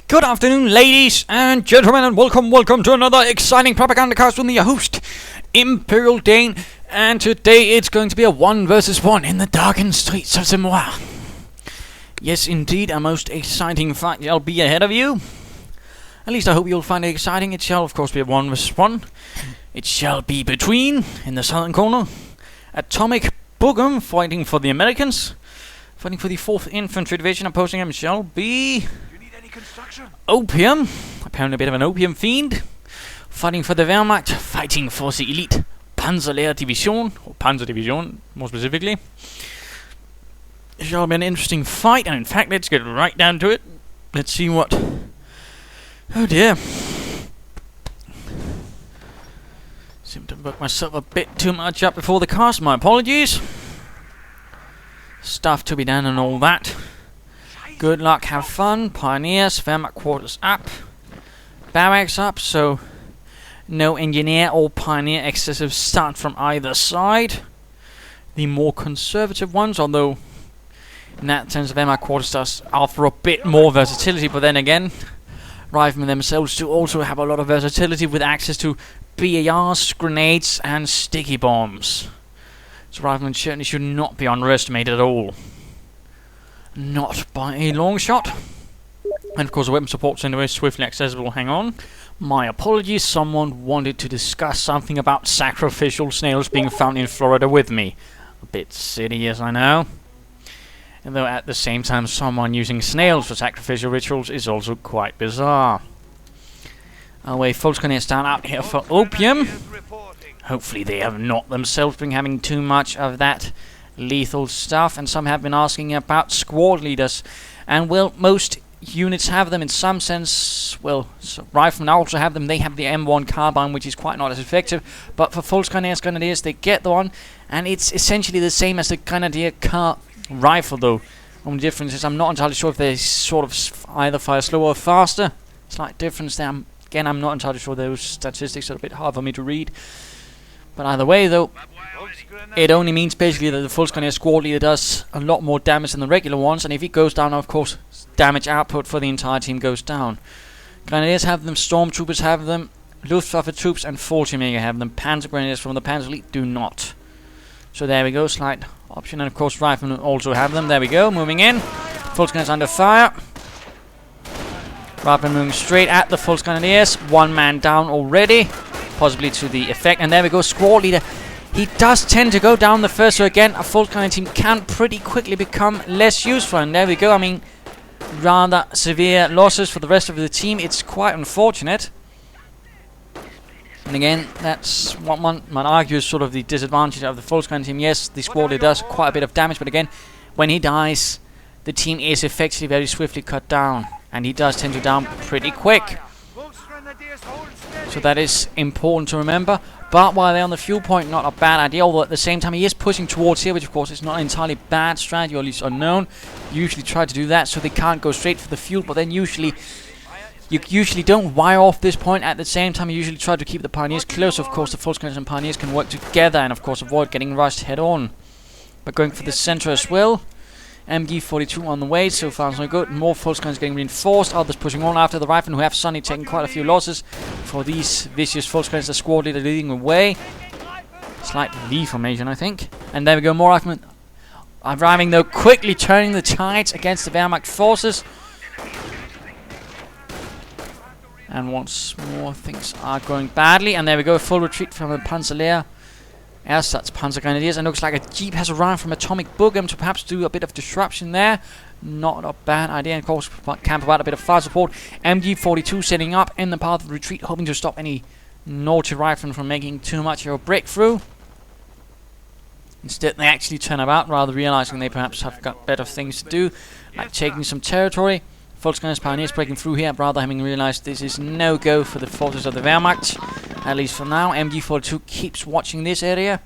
Good afternoon, ladies and gentlemen, and welcome to another exciting Propagandacast with your host, Imperial Dane. And today it's going to be a 1 versus 1 in the darkened streets of Semois. Yes, indeed, a most exciting fight shall be ahead of you. At least I hope you'll find it exciting. It shall, of course, be a 1 versus 1. It shall be between, in the southern corner, AtomicBoogem fighting for the Americans. Fighting for the 4th Infantry Division. Opposing him shall be Opium, apparently a bit of an opium fiend, fighting for the Wehrmacht, fighting for the elite Panzer Lehr division, or Panzer Division more specifically. It shall be an interesting fight, and in fact, let's get right down to it. Let's see what. Oh dear. Seem to book myself a bit too much up before the cast, my apologies. Stuff to be done and all that. Good luck, have fun. Pioneers, Wehrmacht quarters up. Barracks up, so no engineer or pioneer excessive start from either side. The more conservative ones, although in that sense Wehrmacht quarters does offer a bit more versatility, but then again, Riflemen themselves do also have a lot of versatility with access to BARs, grenades and sticky bombs. So Riflemen certainly should not be underestimated at all. Not by a long shot. And of course the weapon support's anyway swiftly accessible. Hang on. My apologies, someone wanted to discuss something about sacrificial snails being found in Florida with me. A bit silly, yes I know. And though at the same time someone using snails for sacrificial rituals is also quite bizarre. Anyway, folks gonna stand out here for Opium. Hopefully they have not themselves been having too much of that lethal stuff, and some have been asking about squad leaders, and well, most units have them in some sense. Well, so Riflemen also have them. They have the M1 carbine, which is quite not as effective, but for Grenadiers they get the one, and it's essentially the same as the Grenadier rifle, though. Only difference is I'm not entirely sure if they sort of either fire slower or faster. Slight difference there. Again, I'm not entirely sure. Those statistics are a bit hard for me to read, but either way, though, it only means basically that the full Grenadier squad leader does a lot more damage than the regular ones, and if he goes down, of course, damage output for the entire team goes down. Grenadiers have them, Stormtroopers have them, Luftwaffe troops and Fallschirmjäger have them. Panzer Grenadiers from the Panzer Lehr do not. So there we go, slight option, and of course Riflemen also have them. There we go, moving in. Full Grenadiers under fire. Riflemen moving straight at the full Grenadiers. One man down already, possibly to the effect, and there we go, squad leader. He does tend to go down the first, so again, a full Grenadier team can pretty quickly become less useful, and there we go. I mean, rather severe losses for the rest of the team. It's quite unfortunate. And again, that's what one might argue is sort of the disadvantage of the full Grenadier team. Yes, the squad leader does quite a bit of damage, but again, when he dies, the team is effectively very swiftly cut down, and he does tend to down pretty quick. So that is important to remember. But while they're on the fuel point, not a bad idea, although at the same time he is pushing towards here, which of course is not an entirely bad strategy, or at least unknown. Usually try to do that so they can't go straight for the fuel, but then you usually don't wire off this point. At the same time, you usually try to keep the Pioneers close. Of course, the full Grenadiers and Pioneers can work together and of course avoid getting rushed head on. But going for the center as well. MG42 on the way, so far so good. More full Grenadiers getting reinforced, others pushing on after the Riflemen, who have suddenly taken quite a few losses. For these vicious full Grenadiers, the squad leader leading away. Slight V formation, I think. And there we go, more Riflemen arriving, though, quickly turning the tides against the Wehrmacht forces. And once more, things are going badly. And there we go, full retreat from the Panzer Lehr. As that's Panzer Grenadiers, and looks like a jeep has arrived from AtomicBoogem to perhaps do a bit of disruption there. Not a bad idea, and of course can provide a bit of fire support. MG42 setting up in the path of retreat, hoping to stop any naughty Riflemen from making too much of a breakthrough. Instead they actually turn about, rather realizing they perhaps have got better things to do, like taking some territory. Full Grenadiers Pioneers breaking through here, rather having realized this is no go for the forces of the Wehrmacht, at least for now. MG42 keeps watching this area.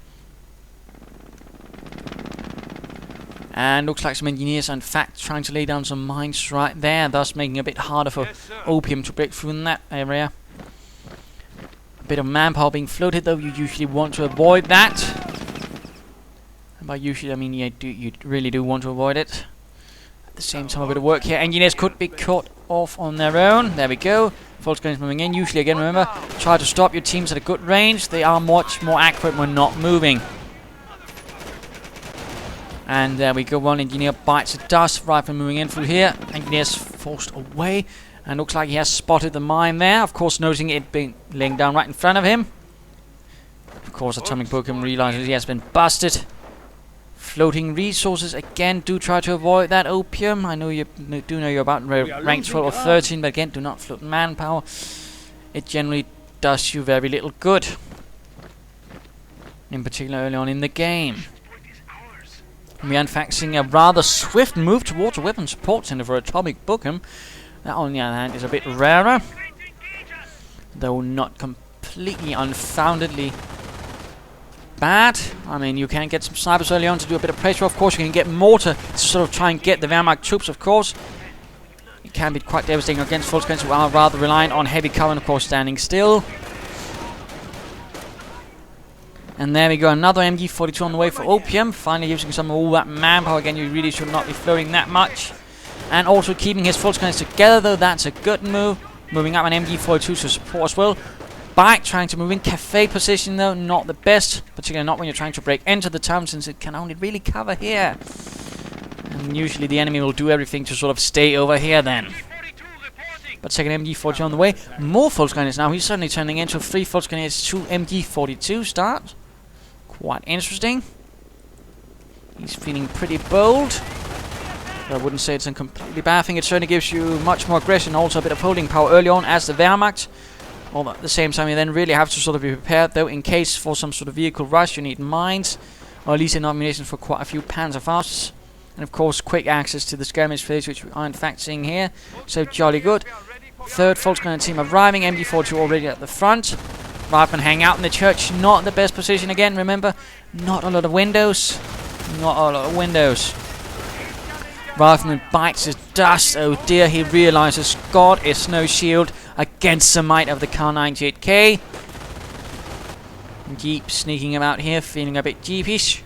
And looks like some engineers are in fact trying to lay down some mines right there, thus making it a bit harder for Opium to break through in that area. A bit of manpower being floated, though you usually want to avoid that. And by usually I mean you really do want to avoid it. At the same time, a bit of work here. Engineers could be caught off on their own. There we go. Volkswagen's moving in. Usually, again, remember, try to stop your teams at a good range. They are much more accurate when not moving. And there we go. One engineer bites the dust. Rifle moving in through here. Engineer's forced away. And looks like he has spotted the mine there. Of course, noticing it being laying down right in front of him. Of course, AtomicBoogem realizes he has been busted. Floating resources again. Do try to avoid that Opium. I know you do know you're about rank 12 or 13, but again, do not float manpower. It generally does you very little good. In particular, early on in the game. We are in fact seeing a rather swift move towards a weapon support center for AtomicBoogem. That, on the other hand, is a bit rarer, though not completely unfoundedly bad. I mean, you can get some snipers early on to do a bit of pressure. Of course, you can get mortar to sort of try and get the Wehrmacht troops, of course. It can be quite devastating against Volkswagens who are rather reliant on heavy cover and, of course, standing still. And there we go, another MG42 on the way for Opium. Finally using some of all that manpower. Again, you really should not be floating that much. And also keeping his Volkswagens together, though, that's a good move. Moving up an MG42 to support as well. Bike trying to move in cafe position, though, not the best. Particularly not when you're trying to break into the town, since it can only really cover here. And usually the enemy will do everything to sort of stay over here then. But second MG42 on the way. More Volkswagens now. He's suddenly turning into 3 Volkswagens, 2 MG42 start. Quite interesting. He's feeling pretty bold. But I wouldn't say it's a completely bad thing. It certainly gives you much more aggression, also a bit of holding power early on as the Wehrmacht. Although at the same time you then really have to sort of be prepared, though, in case for some sort of vehicle rush you need mines, or at least enough ammunition for quite a few Panzerfausts. And of course quick access to the skirmish phase, which we are in fact seeing here. So jolly good. Third Volkswagen team arriving, MG42 already at the front. Riflemen hang out in the church, not the best position again, remember. Not a lot of windows. Not a lot of windows. Rifleman bites his dust. Oh dear, he realizes God is no shield against the might of the Kar98K. Jeep sneaking him out here, feeling a bit jeepish.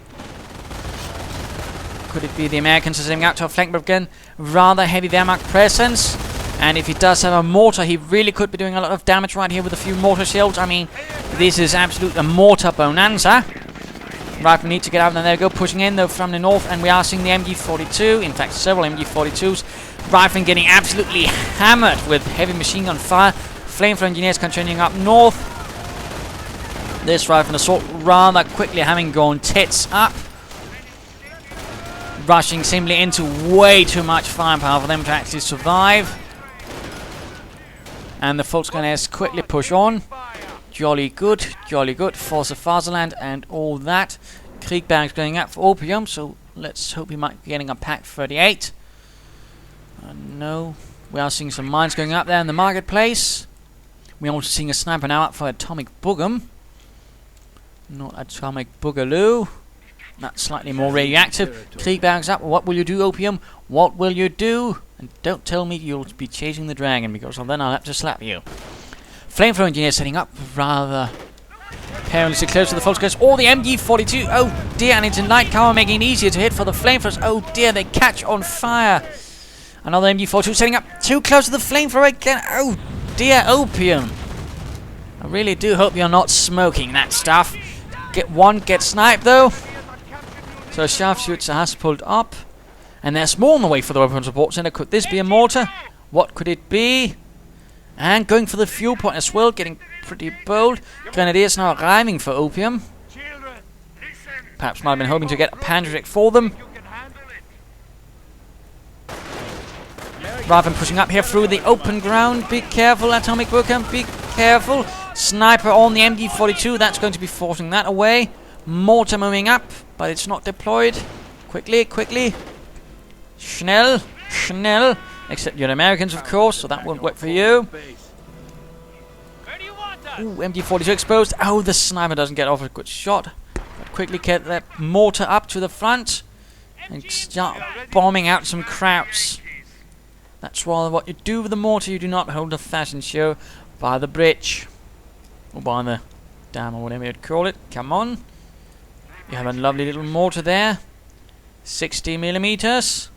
Could it be the Americans setting out to a flank again? Rather heavy Wehrmacht presence. And if he does have a mortar, he really could be doing a lot of damage right here with a few mortar shells. I mean, this is absolute a mortar bonanza. Rifle need to get out, and there we go, pushing in though from the north, and we are seeing the MG42, in fact several MG42s. Rifle getting absolutely hammered with heavy machine gun fire. Flamethrower engineers continuing up north. This rifle assault rather quickly having gone tits up. Rushing simply into way too much firepower for them to actually survive. And the Volkswagens quickly push on. Jolly good for the fatherland and all that. Kriegberg's going out for Opium, so let's hope he might be getting a Pack 38. No, we are seeing some mines going up there in the marketplace. We're also seeing a sniper now up for AtomicBoogem. Not AtomicBoogaloo. That's slightly more radioactive. Kriegberg's up. What will you do, Opium? What will you do? And don't tell me you'll be chasing the dragon, because then I'll have to slap you. Flamethrower engineer setting up rather perilously close to the Volkswagens. Or the MG42. Oh dear, and it's in light cover, making it easier to hit for the flamethrowers. Oh dear, they catch on fire. Another MG42 setting up too close to the flamethrower again. Oh dear, Opium. I really do hope you're not smoking that stuff. Get sniped though. So a sharpshooter has pulled up. And there's more on the way for the weapon support center. Could this be a mortar? What could it be? And going for the fuel point as well, getting pretty bold. Grenadiers now arriving for Opium. Perhaps might have been hoping to get a Panzer for them. Rather than pushing up here through the open ground. Be careful, AtomicBoogem, be careful. Sniper on the MG42, that's going to be forcing that away. Mortar moving up, but it's not deployed. Quickly. Schnell. Except you're Americans, of course, so that won't work for you. Ooh, MG42 exposed. Oh, the sniper doesn't get off a good shot. But quickly get that mortar up to the front and start bombing out some krauts. That's rather what you do with the mortar. You do not hold a fashion show by the bridge. Or by the dam, or whatever you'd call it. Come on. You have a lovely little mortar there. 60 millimeters.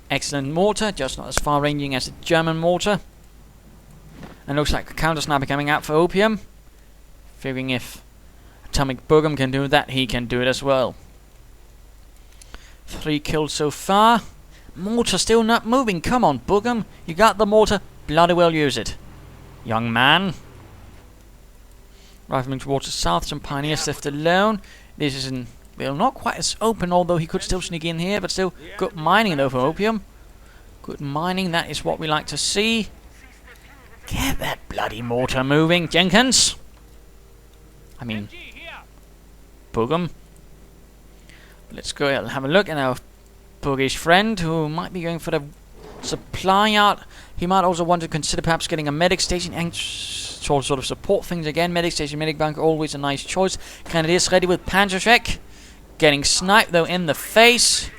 Excellent mortar, just not as far ranging as the German mortar. And looks like a counter sniper coming out for Opium. Figuring if AtomicBoogem can do that, he can do it as well. 3 kills so far. Mortar still not moving. Come on, Boogem. You got the mortar. Bloody well use it, young man. Rifleman towards the south. Some pioneers left alone. This isn't, well, not quite as open, although he could still sneak in here. But still, good mining though for Opium. Good mining. That is what we like to see. Get that bloody mortar moving, Jenkins. I mean, Boogem. Let's go ahead and have a look at our boogish friend, who might be going for the supply yard. He might also want to consider perhaps getting a medic station and sort of support things again. Medic station, medic bank, always a nice choice. Candidate is ready with Panzer. Getting sniped though in the face.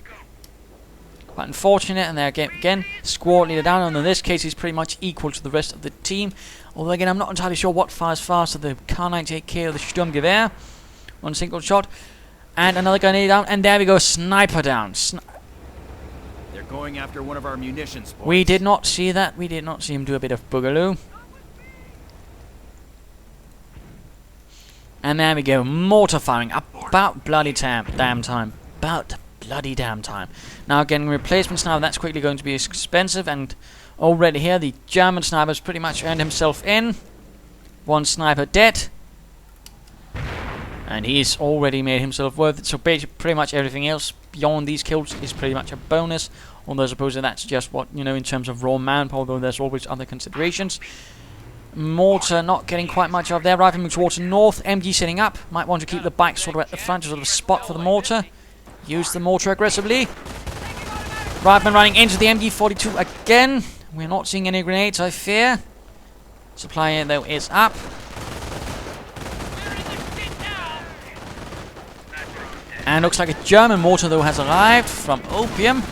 Quite unfortunate, and there again, squad leader down, and in this case he's pretty much equal to the rest of the team. Although again, I'm not entirely sure what fires faster, the K98K or the Sturmgewehr. One single shot. And another grenade down, and there we go, sniper down. They're going after one of our munitions points. We did not see that. We did not see him do a bit of boogaloo. And there we go, mortar firing. About bloody damn time. About bloody damn time. Now getting replacements now, that's quickly going to be expensive, and already here the German sniper's pretty much earned himself in. One sniper dead. And he's already made himself worth it. So basically, pretty much everything else beyond these kills is pretty much a bonus. Although I suppose that's just what, you know, in terms of raw manpower, although there's always other considerations. Mortar not getting quite much of there. Rifleman towards the north. MG setting up. Might want to keep the bike sort of at the front, sort of a spot for the mortar. Use the mortar aggressively. Rifleman running into the MG42 again. We're not seeing any grenades, I fear. Supply though is up. And looks like a German mortar though has arrived from Opium.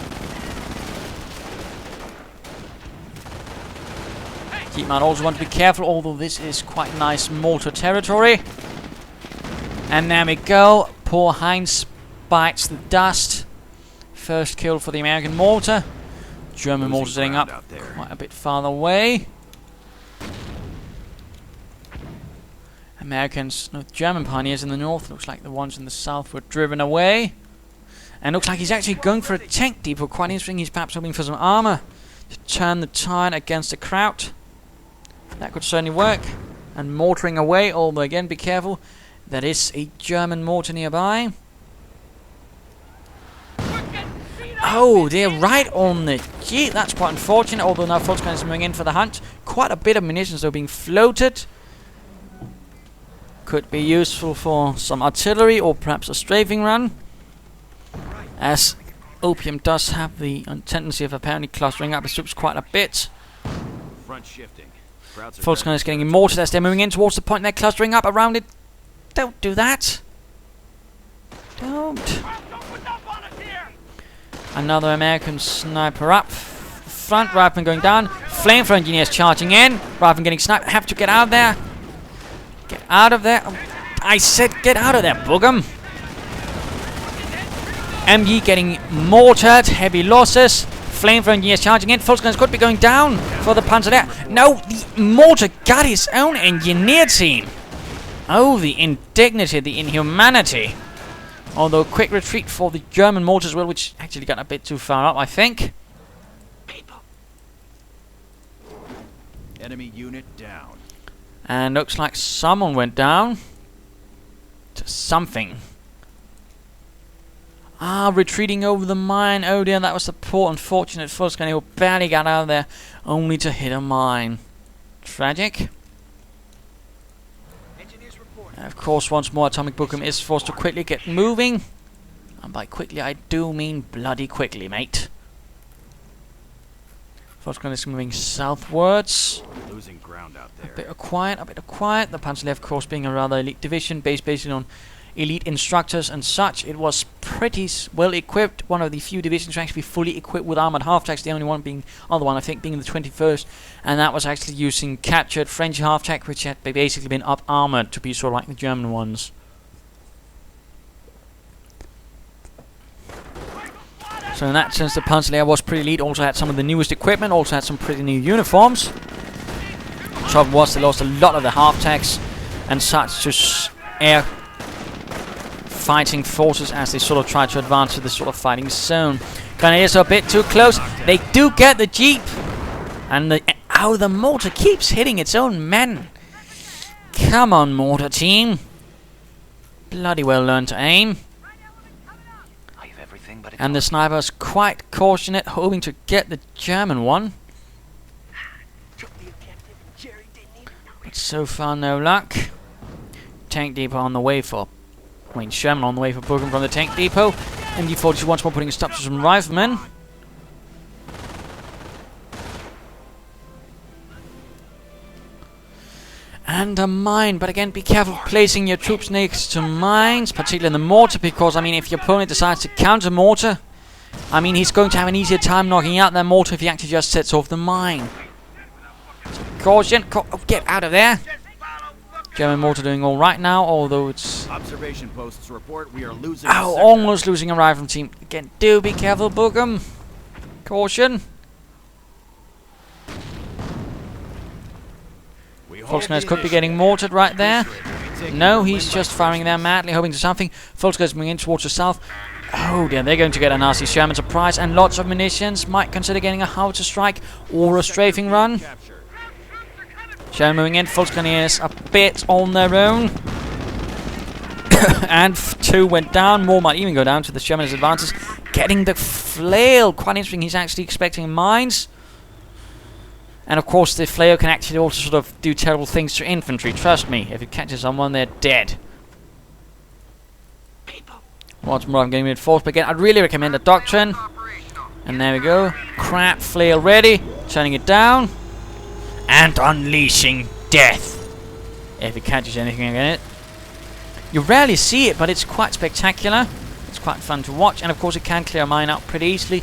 Keep might also want to be careful, although this is quite nice mortar territory. And there we go. Poor Heinz bites the dust. First kill for the American mortar. German mortar setting up quite a bit farther away. Americans, no, German pioneers in the north. Looks like the ones in the south were driven away. And looks like he's actually going for a tank depot. Quite interesting. He's perhaps hoping for some armor to turn the tide against the crowd. That could certainly work. And mortaring away, although again, be careful. There is a German mortar nearby. Oh, they're right on the Gee, that's quite unfortunate. Although now Volkswagen is moving in for the hunt. Quite a bit of munitions though being floated. Could be useful for some artillery or perhaps a strafing run. As Opium does have the tendency of apparently clustering up his troops quite a bit. Front shifting. Volkswagen is getting mortared as they're moving in towards the point. They're clustering up around it. Don't do that. Don't. Another American sniper up. Front, Rifleman going down. Flamethrower engineers charging in. Rifleman getting sniped. Have to get out of there. Get out of there. Oh, I said get out of there, Boogem. MG getting mortared. Heavy losses. Flamethrower engineers charging in. Volkswagen could be going down for the Panzer Lehr. No, the mortar got his own engineer team. Oh, the indignity, the inhumanity. Although quick retreat for the German mortar as well, which actually got a bit too far up, I think. Enemy unit down. And looks like someone went down. To something. Ah, retreating over the mine. Oh dear, that was the poor unfortunate Volkswagen who barely got out of there, only to hit a mine. Tragic. Of course, once more, AtomicBoogem is forced to quickly get moving. And by quickly, I do mean bloody quickly, mate. Volkswagen is moving southwards. Losing ground out there. A bit of quiet, a bit of quiet. The Panzer Lehr, of course, being a rather elite division, based basically on elite instructors and such. It was pretty well equipped. One of the few divisions to actually be fully equipped with armored half-tracks. The only one being, other one I think, being the 21st, and that was actually using captured French half-track, which had basically been up-armored to be sort of like the German ones. So in that sense, the Panzer Lehr was pretty elite. Also had some of the newest equipment. Also had some pretty new uniforms. Trouble was they lost a lot of the half-tanks and such to air fighting forces as they sort of tried to advance to this sort of fighting zone. Grenadiers are a bit too close. They do get the jeep, and the mortar keeps hitting its own men. Come on, mortar team. Bloody well learned to aim. And the sniper's quite cautious, hoping to get the German one. But so far, no luck. Tank depot on the way for... Sherman on the way for Boogem from the tank depot. MD-42 once more putting a stop to some riflemen. And a mine, but again, be careful placing your troops next to mines, particularly in the mortar, because, I mean, if your opponent decides to counter mortar, I mean, he's going to have an easier time knocking out that mortar if he actually just sets off the mine. So, caution, get out of there. German mortar doing all right now, although it's... Observation posts report we are losing. Oh, almost losing a rifle team. Again, do be careful, Boogem. Caution. Volkswagen could be getting mortared right there. No, he's just firing there madly, hoping to something. Volkswagen's moving in towards the south. Oh dear, they're going to get a nasty Sherman surprise and lots of munitions. Might consider getting a howitzer strike or a strafing run. Sherman moving in, Volkswagen is a bit on their own. And 2 went down, more might even go down to the Sherman's advances. Getting the flail, quite interesting, he's actually expecting mines. And of course the flail can actually also sort of do terrible things to infantry, trust me. If it catches someone, they're dead. Once more I'm getting reinforced, but again, I'd really recommend the doctrine. And there we go. Crap, flail ready. Turning it down. And unleashing death. If it catches anything in it. You rarely see it, but it's quite spectacular. It's quite fun to watch. And of course it can clear a mine out pretty easily.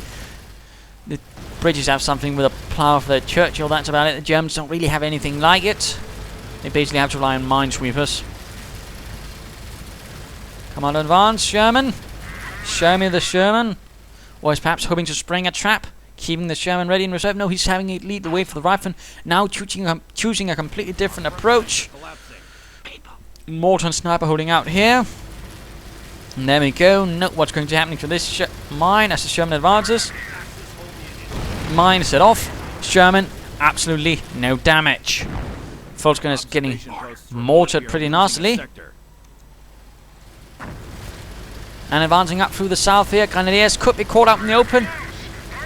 The British have something with a plough for their Churchill, that's about it. The Germans don't really have anything like it. They basically have to rely on minesweepers. Come on, advance, Sherman. Show me the Sherman. Or is perhaps hoping to spring a trap, keeping the Sherman ready in reserve. No, he's having it lead the way for the rifleman. Now choosing a completely different approach. Mortar and sniper holding out here. And there we go. Note what's going to happen to this mine as the Sherman advances. Mine set off. Sherman, absolutely no damage. Volkswagen is getting mortared pretty nastily. And advancing up through the south here. Grenadiers could be caught up in the open.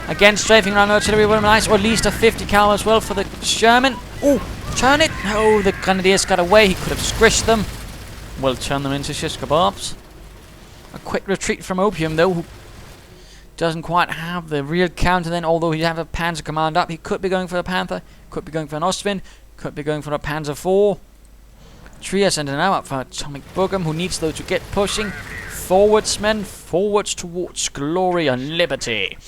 Again, strafing around artillery would be nice, or at least a 50 cal as well for the Sherman. Ooh, turn it! No, the Grenadiers got away. He could have squished them. Well, turn them into shish kebabs. A quick retreat from Opium, though, who doesn't quite have the real counter then, although he has a Panzer command up. He could be going for a Panther, could be going for an Ostwind, could be going for a Panzer IV. Trias and now up for AtomicBoogem, who needs though to get pushing. Forwards, men, forwards towards glory and liberty.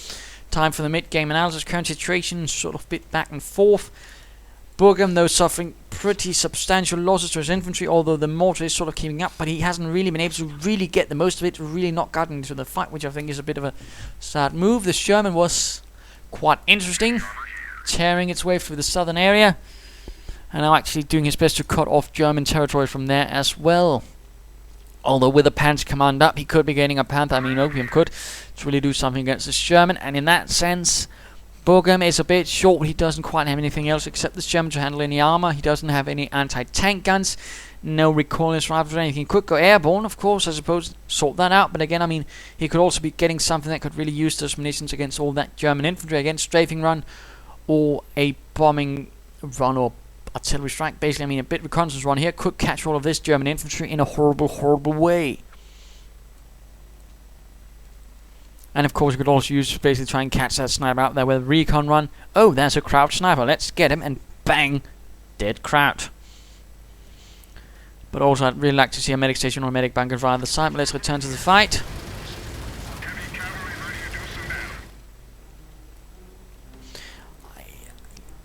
Time for the mid-game analysis. Current situation, sort of bit back and forth. Boogem, though, suffering pretty substantial losses to his infantry, although the mortar is sort of keeping up, but he hasn't really been able to really get the most of it, really not gotten into the fight, which I think is a bit of a sad move. The Sherman was quite interesting, tearing its way through the southern area, and now actually doing his best to cut off German territory from there as well. Although with a Panzer command up, he could be getting a Panther, I mean Opium could, to really do something against the Sherman, and in that sense, Boogem is a bit short. He doesn't quite have anything else except the Sherman to handle any armor. He doesn't have any anti-tank guns, no recoilless rifles or anything. He could go airborne, of course, I suppose, sort that out, but again, I mean, he could also be getting something that could really use those munitions against all that German infantry, against strafing run, or a bombing run, or artillery strike. Basically, I mean, a bit reconnaissance run here could catch all of this German infantry in a horrible, horrible way. And of course, you could also use basically try and catch that sniper out there with a recon run. Oh, there's a crouch sniper. Let's get him, and bang, dead crouch. But also, I'd really like to see a medic station or a medic bunker via the side. But let's return to the fight.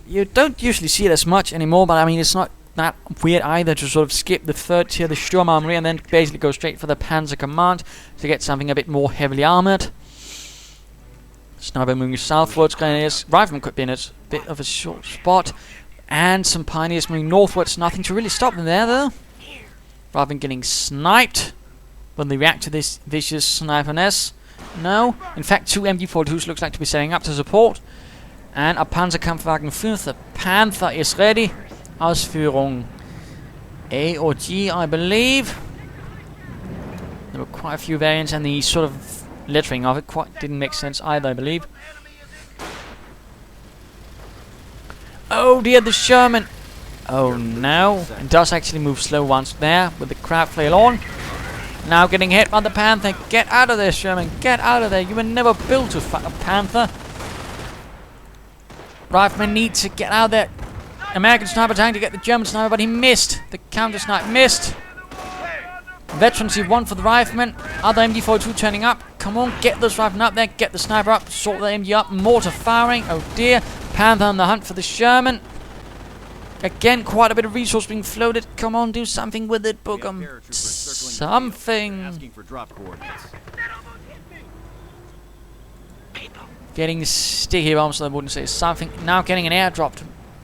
You don't usually see it as much anymore, but I mean, it's not that weird either to sort of skip the third tier, the Sturmarmory, and then basically go straight for the Panzer Command to get something a bit more heavily armored. Sniper moving southwards. Grenadiers, riflemen could be in a bit of a short spot. And some pioneers moving northwards. Nothing to really stop them there, though. Rather than getting sniped. When they react to this vicious sniper-ness. No. In fact, 2 MG42s looks like to be setting up to support. And a Panzerkampfwagen 5. The Panther is ready. Ausführung A or G, I believe. There were quite a few variants, and the sort of lettering of it quite didn't make sense either, I believe. Oh dear, the Sherman! Oh no, it does actually move slow once there, with the crab flail on. Now getting hit by the Panther. Get out of there, Sherman, get out of there. You were never built to fight a Panther. Rifleman needs to get out of there. American sniper trying to get the German sniper, but he missed. The counter snipe missed. Veterancy 1 for the rifleman. Other MG42 turning up. Come on, get those riflemen up there. Get the sniper up. Sort the MG up. Mortar firing. Oh dear. Panther on the hunt for the Sherman. Again, quite a bit of resource being floated. Come on, do something with it, Boogem. Something. Getting sticky bombs, I wouldn't say something. Now getting an airdrop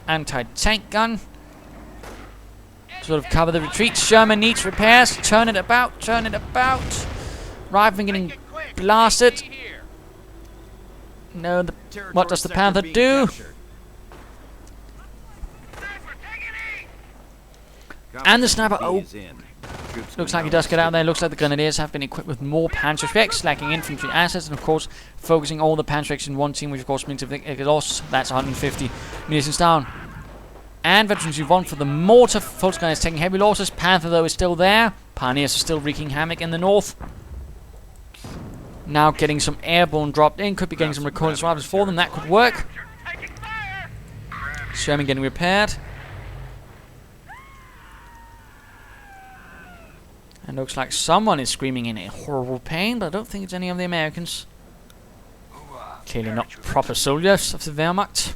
anti-tank gun. Sort of cover the retreat. Sherman needs repairs. Turn it about. Turn it about. Rifleman getting blasted. No, what does the Panther do? And the sniper. Oh, looks like he does get out there. Looks like the Grenadiers have been equipped with more Panzerschrecks, lacking infantry assets, and of course focusing all the Panzerschrecks in one team, which of course means if they get lost, that's 150 munitions down. And Veterans 1 for the mortar. Volkswagen is taking heavy losses. Panther, though, is still there. Pioneers are still wreaking havoc in the north. Now getting some airborne dropped in. Could be getting some reconnaissance rifles for them. That could work. Sherman getting repaired. And looks like someone is screaming in a horrible pain, but I don't think it's any of the Americans. Clearly not proper soldiers of the Wehrmacht.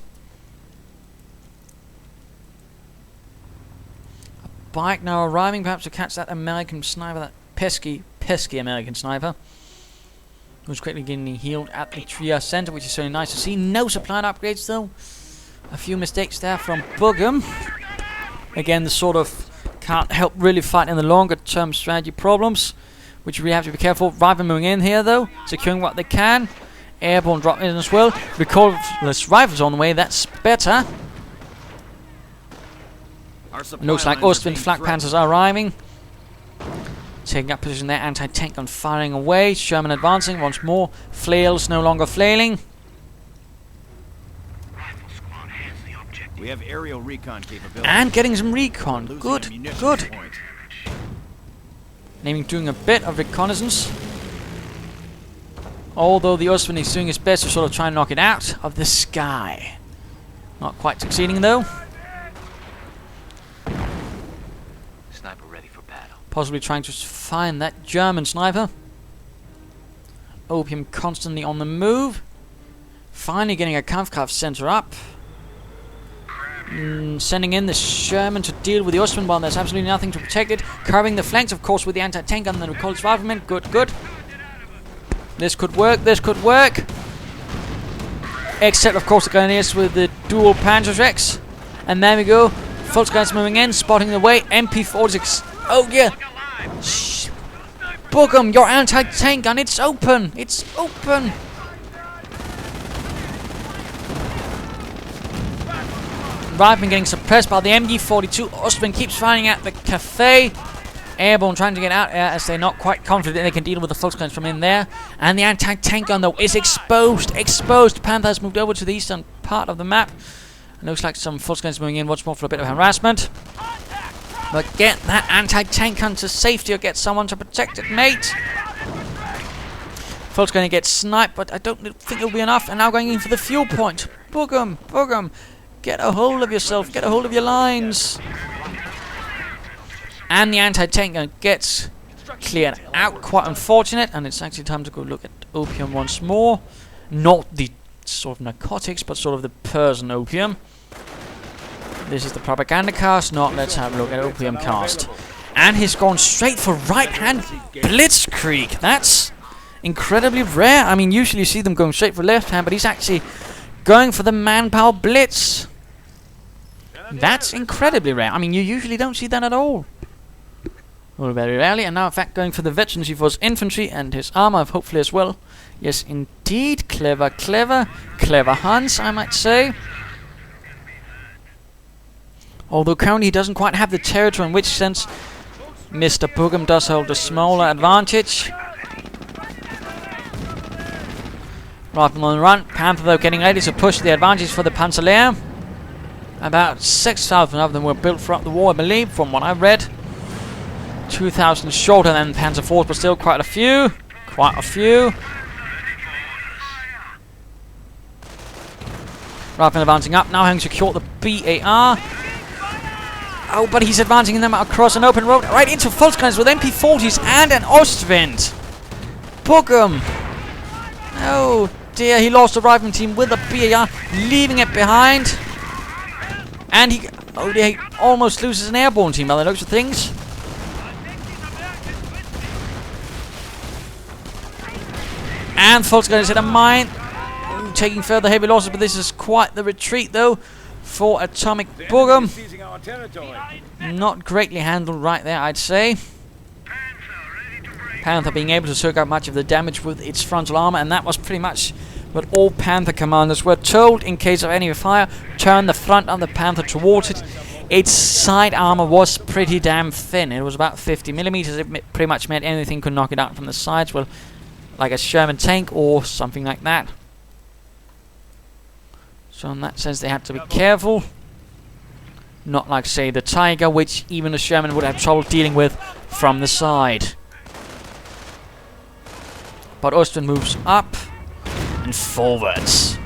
Bike now arriving, perhaps to catch that American sniper, that pesky American sniper, who's quickly getting healed at the Trier Center, which is certainly nice to see. No supply upgrades though. A few mistakes there from Boogem. Again, the sort of can't help really fight in the longer term strategy problems, which we have to be careful. Riflemen moving in here though, securing what they can. Airborne drop in as well. Recoilless rifles on the way, that's better. Looks like Ostwind flak panzers are arriving. Taking up position there, anti-tank gun firing away. Sherman advancing once more. Flails no longer flailing. We have aerial recon capability. And getting some recon. Good, good. Naming doing a bit of reconnaissance. Although the Ostwind is doing his best to sort of try and knock it out of the sky. Not quite succeeding though. Possibly trying to find that German sniper. Opium constantly on the move. Finally getting a Kampfkraft center up. Sending in the Sherman to deal with the Ostwind while there's absolutely nothing to protect it. Covering the flanks, of course, with the anti-tank gun and the recoilless riflemen. Good, good. This could work, this could work. Except, of course, the Grenadiers with the dual Panzerschrecks. And there we go. Volkswagen's moving in, spotting the way. MP46. Oh yeah! Shh! Boogem, your anti-tank gun, it's open! It's open! Rifleman getting suppressed by the MG42. Ostwind keeps firing at the cafe. Airborne trying to get out as they're not quite confident they can deal with the Volkswagens from in there. And the anti-tank gun, though, is exposed! Exposed! Panther has moved over to the eastern part of the map. It looks like some Volkswagens moving in once more for a bit of harassment. But get that anti-tank gun to safety or get someone to protect it, mate. Folks going to get sniped, but I don't think it'll be enough. And now going in for the fuel point. Boogem, Boogem, get a hold of yourself, get a hold of your lines. And the anti-tank gun gets cleared out. Quite unfortunate, and it's actually time to go look at Opium once more. Not the sort of narcotics, but sort of the person Opium. This is the Propagandacast, not let's have a look at Opiumcast. And he's gone straight for right-hand Blitzkrieg. That's incredibly rare. I mean, usually you see them going straight for left hand, but he's actually going for the manpower blitz. That's incredibly rare. I mean, you usually don't see that at all. Well, very rarely. And now, in fact, going for the veterans for his infantry and his armor, hopefully as well. Yes, indeed. Clever, clever. Clever Hans, I might say. Although currently he doesn't quite have the territory, in which sense Mr. Boogem does hold a smaller advantage. Right on the run. Panther, though, getting ready to push the advantage for the Panzer Lehr. About 6,000 of them were built throughout the war, I believe, from what I've read. 2,000 shorter than Panzer IV, but still quite a few. Quite a few. Rather advancing up, now having secured the BAR. Oh, but he's advancing them across an open road, right into Volkskriegs with MP40s and an Ostwind. Boogem. Oh dear, he lost the rifleman team with the BAR, leaving it behind. And he, oh dear, he almost loses an airborne team by the looks of things. And Volkskriegs hit a mine, taking further heavy losses, but this is quite the retreat though for AtomicBoogem. Not greatly handled right there, I'd say. Panther being able to soak out much of the damage with its frontal armor, and that was pretty much what all Panther commanders were told. In case of enemy fire, turn the front of the Panther towards it. Its side armor was pretty damn thin. It was about 50 millimeters. It pretty much meant anything could knock it out from the sides. Well, like a Sherman tank or something like that. So in that sense they had to be careful. Not like, say, the Tiger, which even a Sherman would have trouble dealing with from the side. But Ostwind moves up and forwards.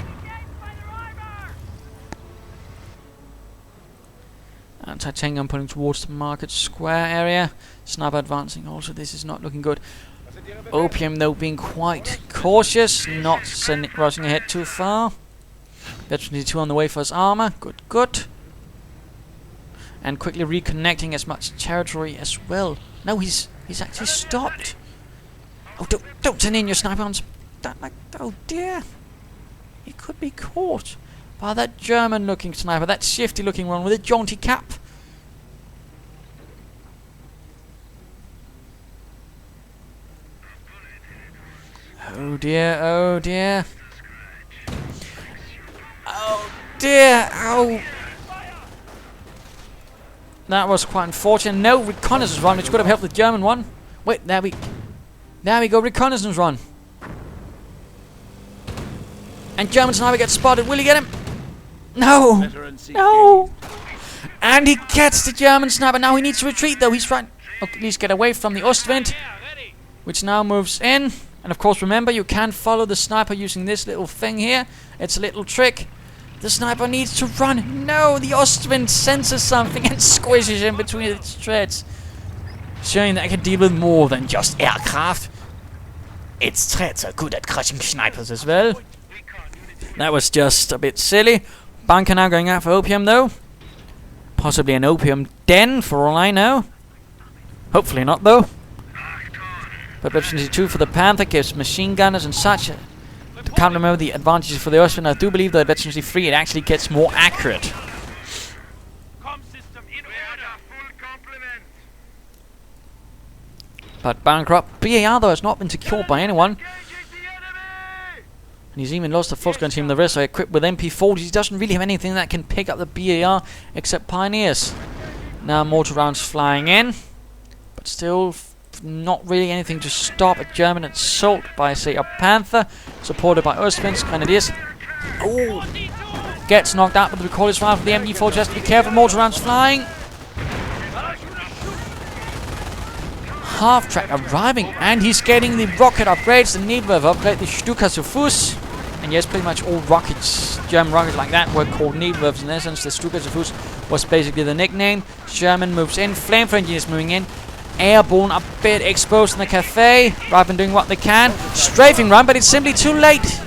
Titanium pulling towards the market square area. Sniper advancing also. This is not looking good. Opium, though, being quite cautious, not rushing ahead too far. Veteran 2 on the way for his armor. Good, good. And quickly reconnecting as much territory as well. No, he's actually stopped. Oh, don't turn in your sniper arms. Oh dear. He could be caught by that German-looking sniper, that shifty-looking one with a jaunty cap. Oh dear, oh dear. Oh dear, ow. That was quite unfortunate. No reconnaissance run, which could have helped the German one. Wait, there we go, reconnaissance run. And German sniper gets spotted. Will he get him? No! No! And he gets the German sniper. Now he needs to retreat, though. He's trying to at least get away from the Ostwind, which now moves in. And of course, remember, you can follow the sniper using this little thing here. It's a little trick. The sniper needs to run. No, the Ostwind senses something and squishes him between its treads, showing that it can deal with more than just aircraft. Its treads are good at crushing snipers as well. That was just a bit silly. Bunker now going out for Opium, though. Possibly an Opium den, for all I know. Hopefully not, though. But Bludgeoning 2 for the Panther gives machine gunners and such. Can't remember the advantages for the Ostwind. I do believe that Bludgeoning 3 it actually gets more accurate. But Bancroft, BAR though has not been secured by anyone. And he's even lost the Volkskriegs team. The rest are equipped with MP40s. He doesn't really have anything that can pick up the BAR except Pioneers. Now mortar rounds flying in. But still not really anything to stop a German assault by, say, a Panther. Supported by Ostwinds, Grenadiers. Oh! Gets knocked out with the recorded round for the MG4. Just be careful, mortar rounds flying. Half-track arriving, and he's getting the rocket upgrades, the Nebenwerfer upgrade, the Stuka zu Fuß. And yes, pretty much all rockets, German rockets like that, were called Nebenwerfers in essence. The Stuka zu Fuß was basically the nickname. Sherman moves in, flamethrower engineers moving in. Airborne a bit exposed in the cafe, rather than doing what they can. Strafing run, but it's simply too late.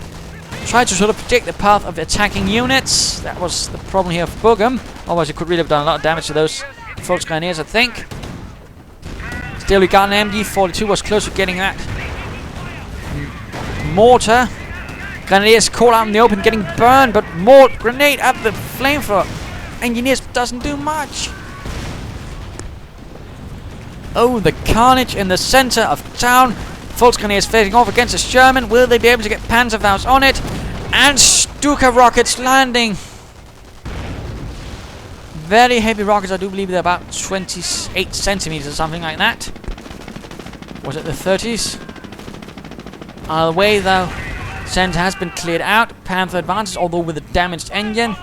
Try to sort of predict the path of attacking units. That was the problem here for Boogem. Otherwise, it could really have done a lot of damage to those Volkskriegs, I think. Still, we got an MG42, was close to getting that. mortar. Grenadiers caught out in the open, getting burned, but more grenade at the flamethrower. Engineers doesn't do much. Oh, the carnage in the center of town. Volksgrenadiers facing off against a Sherman. Will they be able to get Panzerfaust on it? And Stuka rockets landing. Very heavy rockets. I do believe they're about 28 centimeters or something like that. Was it the 30s? Either way, though, center has been cleared out. Panther advances, although with a damaged engine.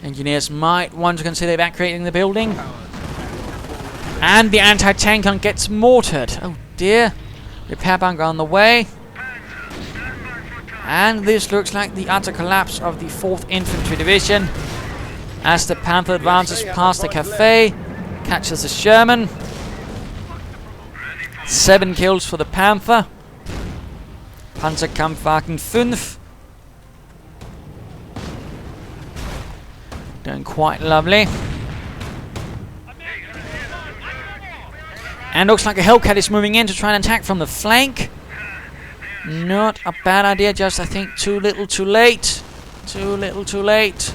Engineers might want to consider evacuating the building. And the anti-tank gun gets mortared. Oh dear. Repair bunker on the way. And this looks like the utter collapse of the 4th Infantry Division. As the Panther advances past the cafe. Catches the Sherman. 7 kills for the Panther. Panzerkampfwagen 5. Doing quite lovely. And looks like a Hellcat is moving in to try and attack from the flank. Not a bad idea, just I think too little too late. Too little too late.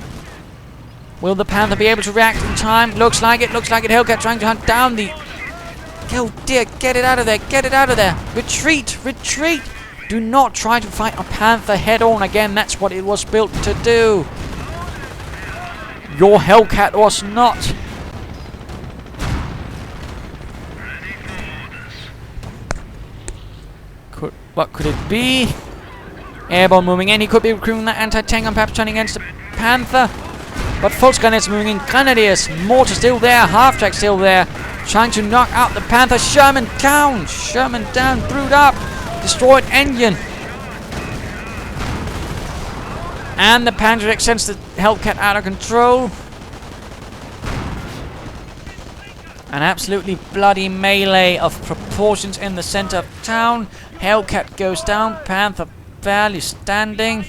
Will the Panther be able to react in time? Looks like it, looks like it. Hellcat trying to hunt down the... Oh dear, get it out of there, get it out of there. Retreat, retreat. Do not try to fight a Panther head on again, that's what it was built to do. Your Hellcat was not. What could it be? Airborne moving in. He could be recruiting that anti-tank and perhaps turning against the Panther. But Volksgrenadiers moving in. Grenadiers. Mortar still there. Half-track still there. Trying to knock out the Panther. Sherman down. Sherman down. Brewed up. Destroyed engine. And the Panther sends the Hellcat out of control. An absolutely bloody melee of proportions in the center of town. Hellcat goes down. Panther barely standing.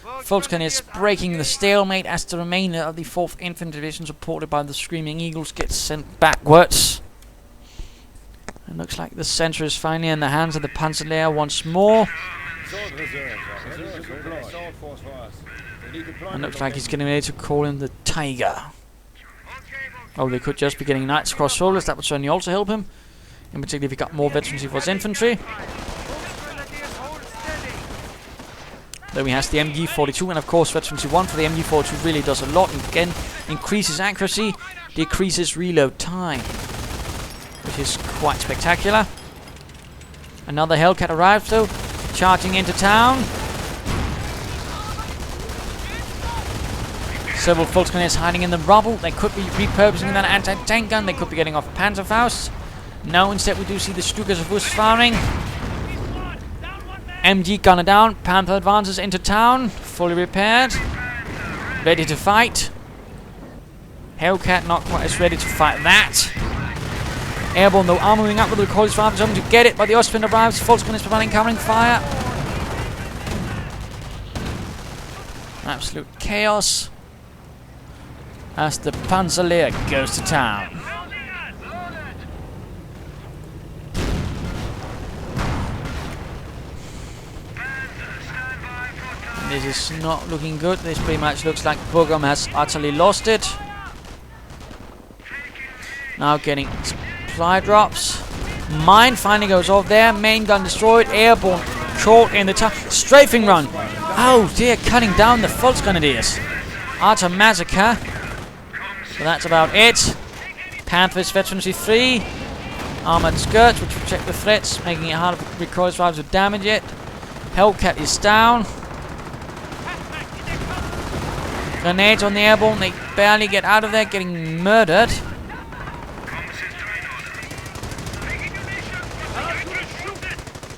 Volksgrenadiers breaking the stalemate as the remainder of the 4th Infantry Division, supported by the Screaming Eagles, gets sent backwards. It looks like the center is finally in the hands of the Panzer Lehr once more. And looks like he's getting ready to call in the Tiger. Oh, they could just be getting Knights across shoulders. That would certainly also help him. In particular, if he got more veterans for his infantry. Then he has the MG42, and of course, veterancy 1 for the MG42 really does a lot. And again, increases accuracy, decreases reload time, which is quite spectacular. Another Hellcat arrives, though, charging into town. Several Volksgrenadiers hiding in the rubble. They could be repurposing that anti-tank gun. They could be getting off Panzerfaust. No, instead we do see the Stukas of Rus firing. MG gunner down. Panther advances into town. Fully repaired. Ready to fight. Hellcat not quite as ready to fight that. Airborne though are moving up with the recoil rifles, hoping to get it, but the Ostwind arrives. Volksgrenadiers providing covering fire. Absolute chaos. As the Panzer Lehr goes to town. This is not looking good. This pretty much looks like Boogem has utterly lost it. Now getting supply drops. Mine finally goes off there. Main gun destroyed. Airborne caught in the town. Strafing run. Oh dear, cutting down the Volksgrenadiers. Utter massacre. So that's about it. Panther's veterancy 3. Armored skirts, which protect the threats, making it harder for recoil rifles to damage it. Hellcat is down. Grenades on the airborne, they barely get out of there, getting murdered.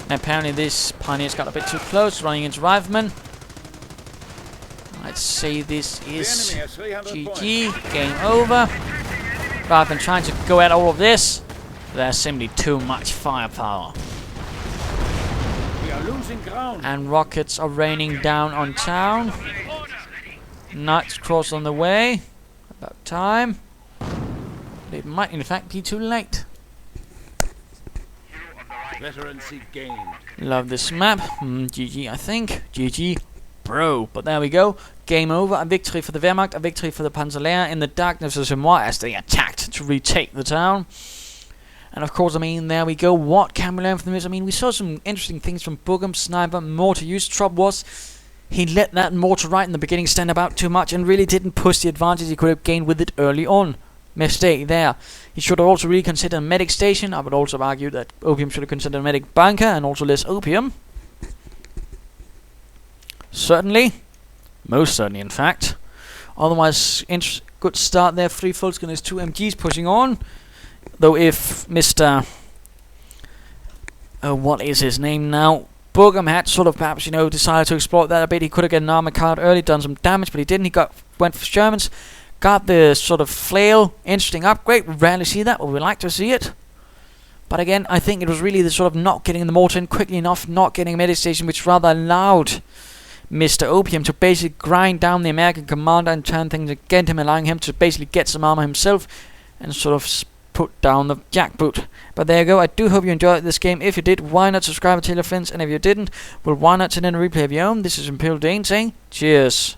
Apparently this Pioneer's got a bit too close, running into Rifleman. I'd say this is GG, game over. Rather than trying to go at all of this, there's simply too much firepower. And rockets are raining down on town. Knights cross on the way. About time. But it might in fact be too late. Veterancy gained. Love this map. GG, I think. GG, bro. But there we go. Game over. A victory for the Wehrmacht. A victory for the Panzer Lehr in the darkness of Semois as they attacked to retake the town. And of course, I mean, there we go. What can we learn from this? I mean, we saw some interesting things from Boogem, Sniper, mortar use. Trouble was, he let that mortar right in the beginning stand about too much and really didn't push the advantage he could have gained with it early on. Mistake there. He should have also really considered a medic station. I would also argue that Opium should have considered a medic bunker and also less Opium. Certainly. Most certainly, in fact. Otherwise, good start there. 3 full gun, 2 MGs pushing on. Though if Mr. What is his name now? Boogem had sort of perhaps, you know, decided to exploit that a bit. He could have gotten an armor card early, done some damage, but he didn't. He went for Germans. Got the sort of flail, interesting upgrade. We rarely see that, but we like to see it. But again, I think it was really the sort of not getting the mortar in quickly enough, not getting a medic station, which rather allowed Mr. Opium to basically grind down the American commander and turn things against him, allowing him to basically get some armor himself and sort of put down the jackboot. But there you go. I do hope you enjoyed this game. If you did, why not subscribe and tell your friends? And if you didn't, well, why not send in a replay of your own? This is Imperial Dane saying cheers.